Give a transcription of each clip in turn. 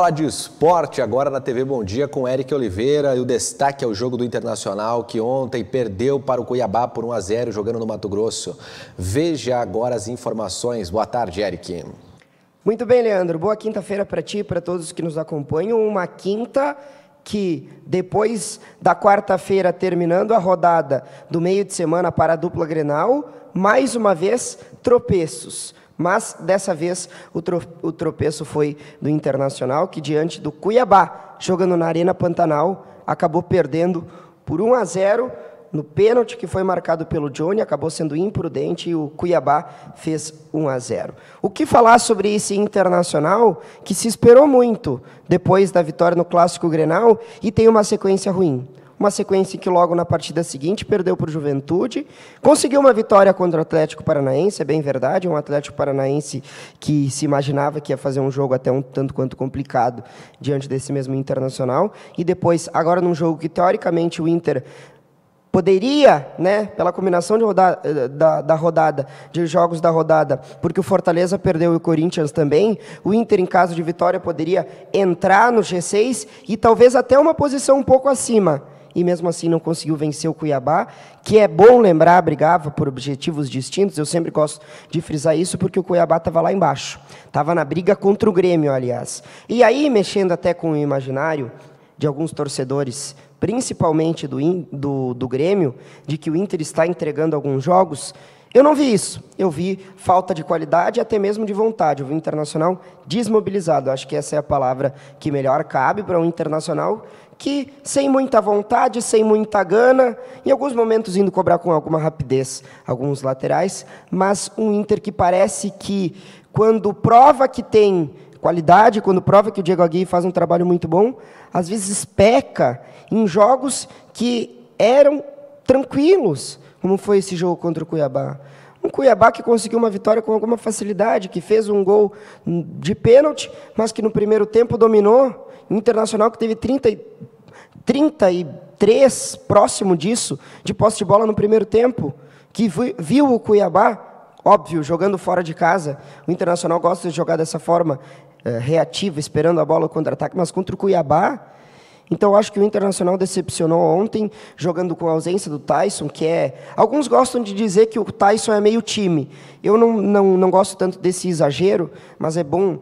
Falar de esporte agora na TV Bom Dia com Eric Oliveira, e o destaque é o jogo do Internacional, que ontem perdeu para o Cuiabá por 1-0 jogando no Mato Grosso. Veja agora as informações. Boa tarde, Eric. Muito bem, Leandro. Boa quinta-feira para ti e para todos que nos acompanham. Uma quinta que, depois da quarta-feira, terminando a rodada do meio de semana para a dupla Grenal, mais uma vez, tropeços. Mas, dessa vez, o tropeço foi do Internacional, que diante do Cuiabá, jogando na Arena Pantanal, acabou perdendo por 1-0, no pênalti que foi marcado pelo Johnny, acabou sendo imprudente e o Cuiabá fez 1-0. O que falar sobre esse Internacional, que se esperou muito depois da vitória no Clássico Grenal e tem uma sequência ruim? Uma sequência que logo na partida seguinte perdeu para o Juventude, conseguiu uma vitória contra o Atlético Paranaense, é bem verdade, um Atlético Paranaense que se imaginava que ia fazer um jogo até um tanto quanto complicado diante desse mesmo Internacional, e depois, agora num jogo que teoricamente o Inter poderia, pela combinação de da rodada, de jogos da rodada, porque o Fortaleza perdeu e o Corinthians também, o Inter, em caso de vitória, poderia entrar no G6 e talvez até uma posição um pouco acima. E mesmo assim não conseguiu vencer o Cuiabá, que é bom lembrar, brigava por objetivos distintos, eu sempre gosto de frisar isso, porque o Cuiabá estava lá embaixo, estava na briga contra o Grêmio, aliás. E aí, mexendo até com o imaginário de alguns torcedores, principalmente do Grêmio, de que o Inter está entregando alguns jogos, eu não vi isso. Eu vi falta de qualidade e até mesmo de vontade. Eu vi o Internacional desmobilizado. Acho que essa é a palavra que melhor cabe para um Internacional que, sem muita vontade, sem muita gana, em alguns momentos indo cobrar com alguma rapidez alguns laterais, mas um Inter que parece que, quando prova que tem qualidade, quando prova que o Diego Aguirre faz um trabalho muito bom, às vezes peca em jogos que eram tranquilos, como foi esse jogo contra o Cuiabá. Um Cuiabá que conseguiu uma vitória com alguma facilidade, que fez um gol de pênalti, mas que no primeiro tempo dominou. O Internacional que teve 33, próximo disso, de posse de bola no primeiro tempo, que viu o Cuiabá, óbvio, jogando fora de casa. O Internacional gosta de jogar dessa forma, reativa, esperando a bola contra-ataque, mas contra o Cuiabá. Então, eu acho que o Internacional decepcionou ontem, jogando com a ausência do Tyson, que é... Alguns gostam de dizer que o Tyson é meio time. Eu não gosto tanto desse exagero, mas é bom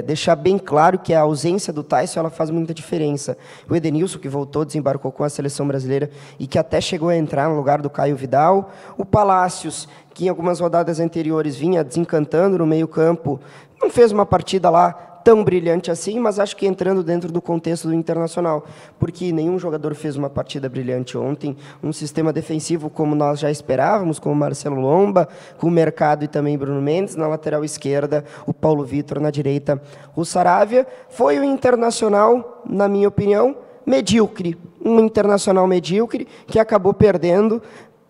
deixar bem claro que a ausência do Tyson ela faz muita diferença. O Edenilson, que voltou, desembarcou com a seleção brasileira e que até chegou a entrar no lugar do Caio Vidal. O Palácios, que em algumas rodadas anteriores vinha desencantando no meio-campo, não fez uma partida lá tão brilhante assim, mas acho que entrando dentro do contexto do Internacional, porque nenhum jogador fez uma partida brilhante ontem, um sistema defensivo como nós já esperávamos, com o Marcelo Lomba, com o Mercado e também Bruno Mendes, na lateral esquerda, o Paulo Vitor, na direita, o Saravia. Foi o Internacional, na minha opinião, medíocre, um Internacional medíocre, que acabou perdendo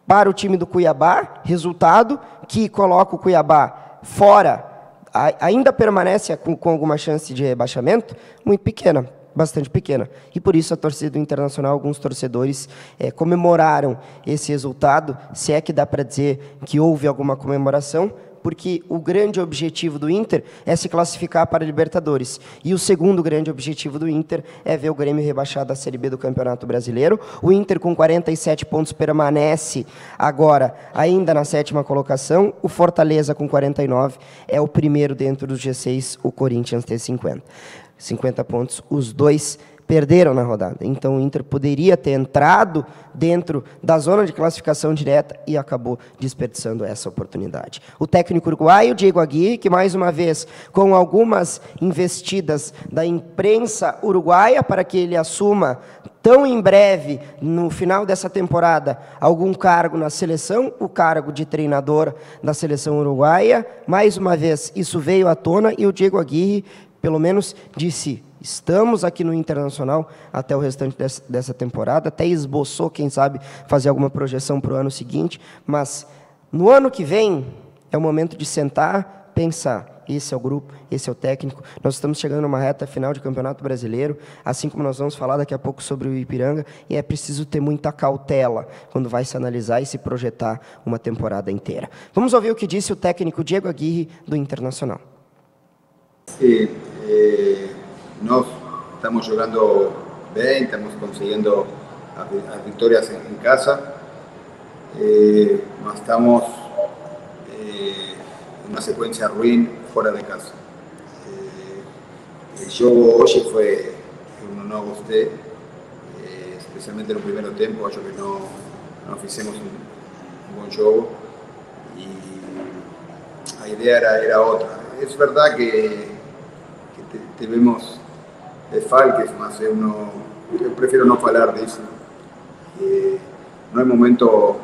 para o time do Cuiabá, resultado que coloca o Cuiabá fora. Ainda permanece com alguma chance de rebaixamento, muito pequena, bastante pequena. E por isso a torcida do Internacional, alguns torcedores comemoraram esse resultado, se é que dá para dizer que houve alguma comemoração, porque o grande objetivo do Inter é se classificar para a Libertadores. E o segundo grande objetivo do Inter é ver o Grêmio rebaixado da Série B do Campeonato Brasileiro. O Inter, com 47 pontos, permanece agora ainda na 7ª colocação. O Fortaleza, com 49, é o primeiro dentro do G6. O Corinthians tem 50 pontos. Os dois perderam na rodada. Então o Inter poderia ter entrado dentro da zona de classificação direta e acabou desperdiçando essa oportunidade. O técnico uruguaio, Diego Aguirre, que mais uma vez, com algumas investidas da imprensa uruguaia para que ele assuma tão em breve, no final dessa temporada, algum cargo na seleção, o cargo de treinador da seleção uruguaia. Mais uma vez, isso veio à tona e o Diego Aguirre, pelo menos, disse: estamos aqui no Internacional até o restante dessa temporada, até esboçou, quem sabe, fazer alguma projeção para o ano seguinte, mas no ano que vem é o momento de sentar, pensar. Esse é o grupo, esse é o técnico. Nós estamos chegando numa reta final de Campeonato Brasileiro, assim como nós vamos falar daqui a pouco sobre o Ipiranga, e é preciso ter muita cautela quando vai se analisar e se projetar uma temporada inteira. Vamos ouvir o que disse o técnico Diego Aguirre do Internacional. nós estamos jogando bem, estamos conseguindo as vitórias em casa, mas estamos em uma sequência ruim fora de casa. O jogo hoje foi, eu não gostei, especialmente no primeiro tempo, acho que não fizemos um bom jogo e a ideia era outra. É verdade que tivemos desfalques, mas eu prefiro não falar disso. Não é momento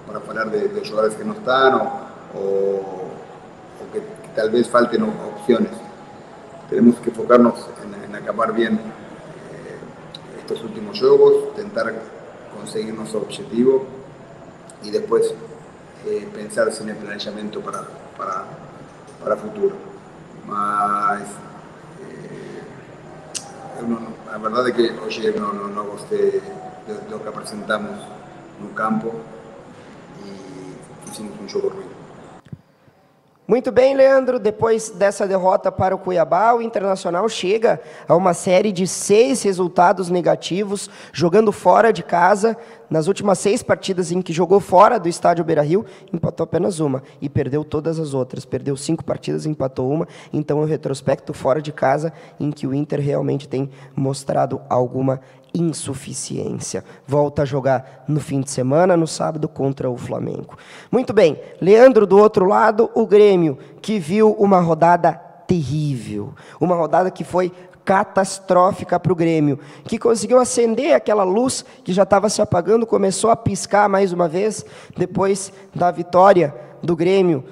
para falar de jogadores que não estão ou que talvez faltem opções. Temos que focar-nos em acabar bem estes últimos jogos, tentar conseguir nosso objetivo e depois pensar no planejamento para o futuro. Mas a verdade é que hoje não gostei do que apresentamos no campo e fizemos um jogo ruim. Muito bem, Leandro. Depois dessa derrota para o Cuiabá, o Internacional chega a uma série de 6 resultados negativos, jogando fora de casa. Nas últimas 6 partidas em que jogou fora do estádio Beira-Rio, empatou apenas uma e perdeu todas as outras. Perdeu 5 partidas, empatou uma. Então, é um retrospecto fora de casa em que o Inter realmente tem mostrado alguma insuficiência. Volta a jogar no fim de semana, no sábado, contra o Flamengo. Muito bem. Leandro, do outro lado, o Grêmio, que viu uma rodada terrível. Uma rodada que foi catastrófica para o Grêmio, que conseguiu acender aquela luz que já estava se apagando, começou a piscar mais uma vez, depois da vitória do Grêmio,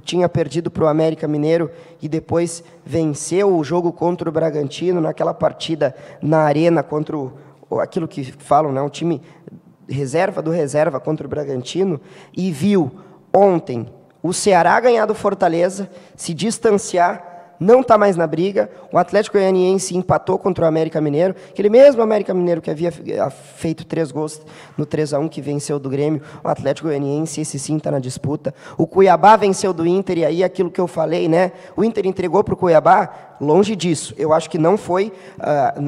tinha perdido para o América Mineiro e depois venceu o jogo contra o Bragantino, naquela partida na arena contra aquilo que falam, né, um time reserva do reserva contra o Bragantino, e viu ontem o Ceará ganhar do Fortaleza, se distanciar, não está mais na briga. O Atlético Goianiense empatou contra o América Mineiro, aquele mesmo América Mineiro que havia feito 3 gols no 3-1, que venceu do Grêmio. O Atlético Goianiense, esse sim está na disputa. O Cuiabá venceu do Inter, e aí aquilo que eu falei, né? O Inter entregou para o Cuiabá. Longe disso, eu acho que não foi,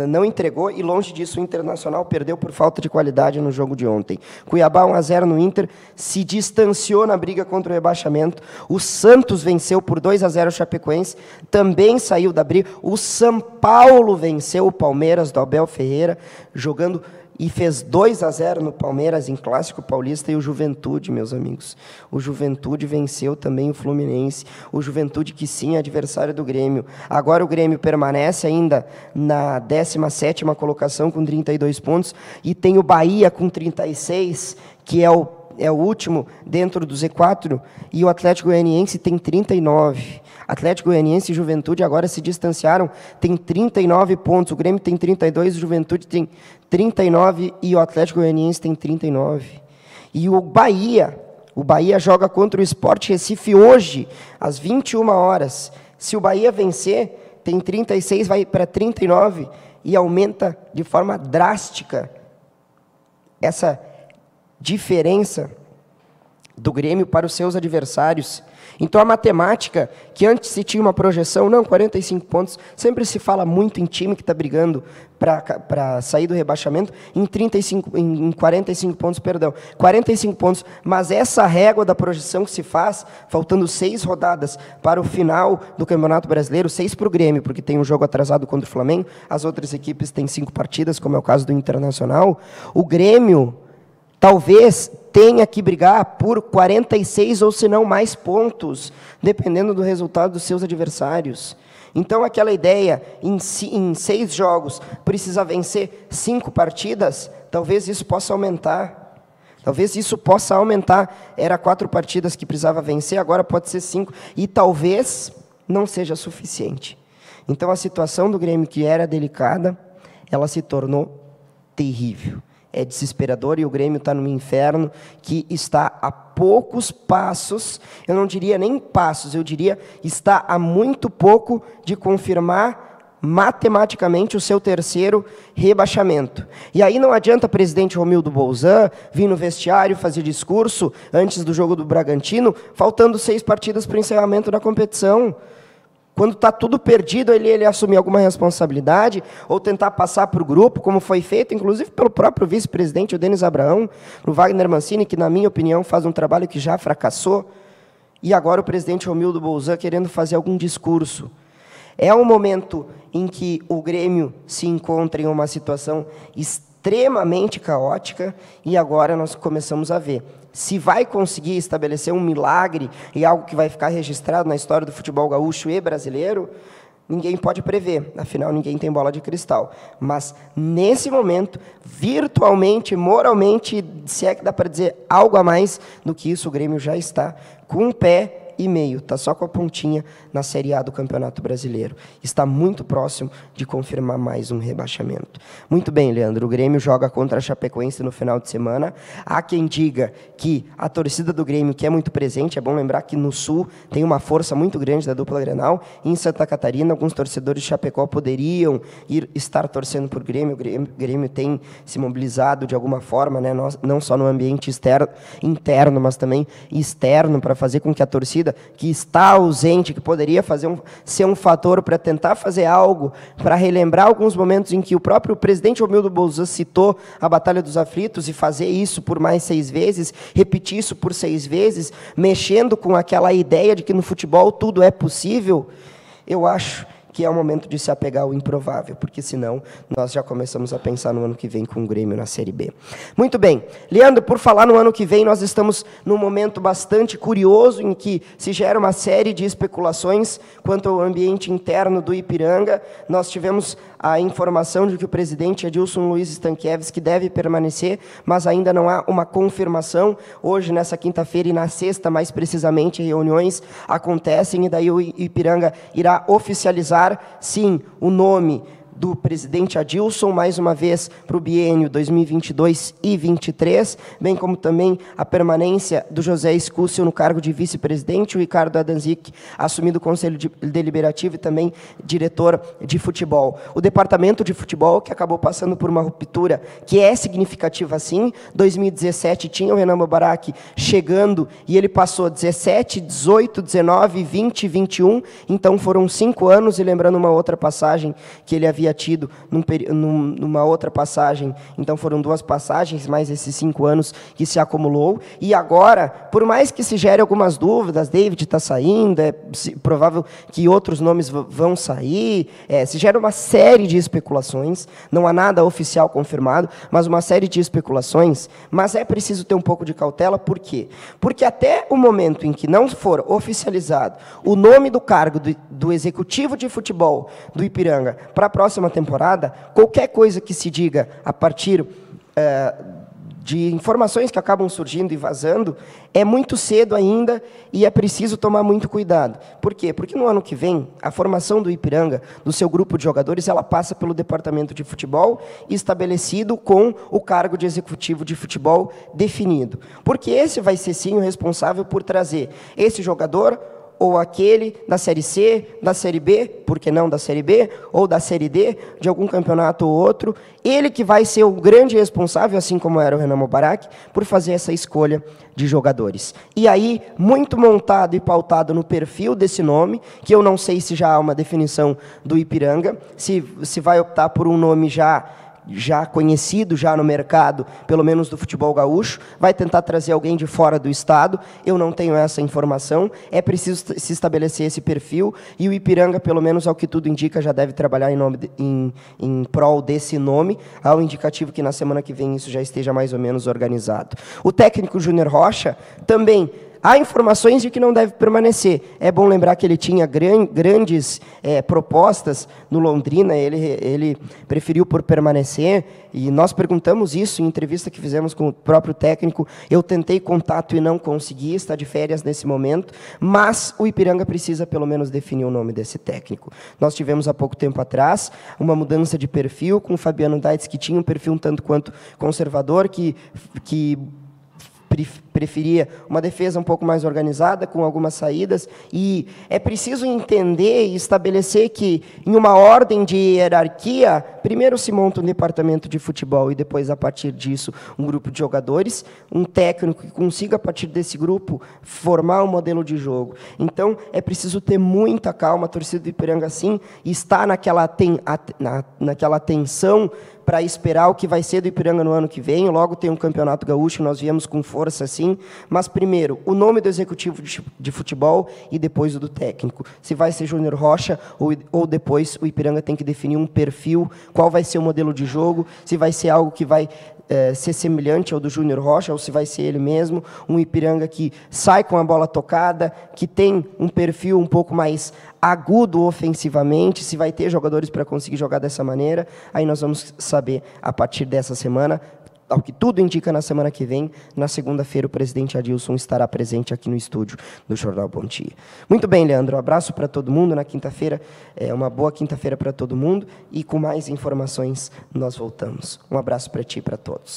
não entregou, e longe disso o Internacional perdeu por falta de qualidade no jogo de ontem. Cuiabá 1-0 no Inter, se distanciou na briga contra o rebaixamento. O Santos venceu por 2-0 o Chapecoense, também saiu da briga. O São Paulo venceu o Palmeiras do Abel Ferreira, jogando e fez 2-0 no Palmeiras em Clássico Paulista. E o Juventude, meus amigos, o Juventude venceu também o Fluminense, o Juventude que sim é adversário do Grêmio. Agora o Grêmio permanece ainda na 17ª colocação com 32 pontos, e tem o Bahia com 36, que é o último dentro do Z4, e o Atlético Goianiense tem 39. Atlético Goianiense e Juventude agora se distanciaram, tem 39 pontos, o Grêmio tem 32, o Juventude tem 39 e o Atlético Goianiense tem 39. E o Bahia joga contra o Sport Recife hoje, às 21 horas. Se o Bahia vencer, tem 36, vai para 39 e aumenta de forma drástica essa diferença do Grêmio para os seus adversários. Então, a matemática, que antes se tinha uma projeção, 45 pontos, sempre se fala muito em time que está brigando para sair do rebaixamento, em 45 pontos, 45 pontos, mas essa régua da projeção que se faz, faltando 6 rodadas para o final do Campeonato Brasileiro, 6 para o Grêmio, porque tem um jogo atrasado contra o Flamengo, as outras equipes têm 5 partidas, como é o caso do Internacional, o Grêmio talvez tenha que brigar por 46 ou, se não, mais pontos, dependendo do resultado dos seus adversários. Então, aquela ideia, em 6 jogos, precisa vencer 5 partidas, talvez isso possa aumentar. Era 4 partidas que precisava vencer, agora pode ser 5, e talvez não seja suficiente. Então, a situação do Grêmio, que era delicada, ela se tornou terrível. É desesperador, e o Grêmio está num inferno que está a poucos passos, eu não diria nem passos, eu diria está a muito pouco de confirmar matematicamente o seu 3º rebaixamento. E aí não adianta o presidente Romildo Bolzan vir no vestiário fazer discurso antes do jogo do Bragantino, faltando 6 partidas para o encerramento da competição. quando está tudo perdido, ele assumir alguma responsabilidade ou tentar passar para o grupo, como foi feito, inclusive pelo próprio vice-presidente, o Denis Abraão, o Wagner Mancini, que, na minha opinião, faz um trabalho que já fracassou, e agora o presidente Romildo Bolzan querendo fazer algum discurso. É um momento em que o Grêmio se encontra em uma situação extremamente caótica, e agora nós começamos a ver se vai conseguir estabelecer um milagre e algo que vai ficar registrado na história do futebol gaúcho e brasileiro. Ninguém pode prever, afinal ninguém tem bola de cristal. Mas, nesse momento, virtualmente, moralmente, se é que dá para dizer algo a mais do que isso, o Grêmio já está com um pé e meio, está só com a pontinha na Série A do Campeonato Brasileiro. Está muito próximo de confirmar mais um rebaixamento. Muito bem, Leandro, o Grêmio joga contra a Chapecoense no final de semana. Há quem diga que a torcida do Grêmio, que é muito presente, é bom lembrar que no Sul tem uma força muito grande da dupla Grenal, e em Santa Catarina, alguns torcedores de Chapecó poderiam estar torcendo por Grêmio. O Grêmio tem se mobilizado de alguma forma, né, não só no ambiente interno, mas também externo, para fazer com que a torcida que está ausente, que poderia ser um fator para tentar fazer algo, para relembrar alguns momentos em que o próprio presidente Romildo Bolzan citou a Batalha dos Aflitos, e fazer isso por mais 6 vezes, repetir isso por 6 vezes, mexendo com aquela ideia de que no futebol tudo é possível. Eu acho que é o momento de se apegar ao improvável, porque senão nós já começamos a pensar no ano que vem com o Grêmio na Série B. Muito bem. Leandro, por falar no ano que vem, nós estamos num momento bastante curioso em que se gera uma série de especulações quanto ao ambiente interno do Ipiranga. Nós tivemos a informação de que o presidente Adilson Luiz Stankiewicz deve permanecer, mas ainda não há uma confirmação. Hoje, nessa quinta-feira e na sexta, mais precisamente, reuniões acontecem, e daí o Ipiranga irá oficializar, sim, o nome do presidente Adilson, mais uma vez, para o biênio 2022 e 2023, bem como também a permanência do José Escúcio no cargo de vice-presidente, o Ricardo Adanzik assumindo o Conselho Deliberativo e também diretor de futebol. O departamento de futebol, que acabou passando por uma ruptura que é significativa, sim. 2017 tinha o Renan Mubarak chegando, e ele passou 17, 18, 19, 20, 21, então foram 5 anos, e lembrando uma outra passagem que ele havia tido numa outra passagem, então foram 2 passagens, mais esses 5 anos que se acumulou, e agora, por mais que se gere algumas dúvidas, David está saindo, é provável que outros nomes vão sair, se gera uma série de especulações, não há nada oficial confirmado, mas uma série de especulações, mas é preciso ter um pouco de cautela. Por quê? Porque até o momento em que não for oficializado o nome do cargo do executivo de futebol do Ipiranga para a próxima temporada, qualquer coisa que se diga a partir de informações que acabam surgindo e vazando, é muito cedo ainda, e é preciso tomar muito cuidado. Por quê? Porque no ano que vem, a formação do Ipiranga, do seu grupo de jogadores, ela passa pelo departamento de futebol, estabelecido com o cargo de executivo de futebol definido. Porque esse vai ser, sim, o responsável por trazer esse jogador, ou aquele da Série C, da Série B, por que não da Série B, ou da Série D, de algum campeonato ou outro. Ele que vai ser o grande responsável, assim como era o Renan Mubarak, por fazer essa escolha de jogadores. E aí, muito montado e pautado no perfil desse nome, que eu não sei se já há uma definição do Ipiranga, se vai optar por um nome já conhecido, já no mercado, pelo menos do futebol gaúcho, vai tentar trazer alguém de fora do estado. Eu não tenho essa informação, é preciso se estabelecer esse perfil, e o Ipiranga, pelo menos ao que tudo indica, já deve trabalhar em prol desse nome, ao indicativo que na semana que vem isso já esteja mais ou menos organizado. O técnico Júnior Rocha também há informações de que não deve permanecer. É bom lembrar que ele tinha grandes propostas no Londrina, ele preferiu por permanecer, e nós perguntamos isso em entrevista que fizemos com o próprio técnico. Eu tentei contato e não consegui, está de férias nesse momento, mas o Ipiranga precisa pelo menos definir o nome desse técnico. Nós tivemos há pouco tempo atrás uma mudança de perfil com o Fabiano Daitz, que tinha um perfil um tanto quanto conservador, que preferia uma defesa um pouco mais organizada, com algumas saídas, e é preciso entender e estabelecer que, em uma ordem de hierarquia, primeiro se monta um departamento de futebol e depois, a partir disso, um grupo de jogadores, um técnico que consiga, a partir desse grupo, formar um modelo de jogo. Então, é preciso ter muita calma, a torcida do Ipiranga, sim, está naquela tensão para esperar o que vai ser do Ipiranga no ano que vem. Logo tem um campeonato gaúcho, nós viemos com força, sim. Mas, primeiro, o nome do executivo de futebol e depois o do técnico. Se vai ser Júnior Rocha ou depois o Ipiranga tem que definir um perfil, qual vai ser o modelo de jogo, se vai ser algo que vai ser semelhante ao do Júnior Rocha ou se vai ser ele mesmo, um Ipiranga que sai com a bola tocada, que tem um perfil um pouco mais agudo ofensivamente, se vai ter jogadores para conseguir jogar dessa maneira. Aí nós vamos saber a partir dessa semana. Ao que tudo indica, na semana que vem, na segunda-feira, o presidente Adilson estará presente aqui no estúdio do Jornal Bom Dia. Muito bem, Leandro, um abraço para todo mundo. Na quinta-feira, uma boa quinta-feira para todo mundo, e com mais informações nós voltamos. Um abraço para ti e para todos.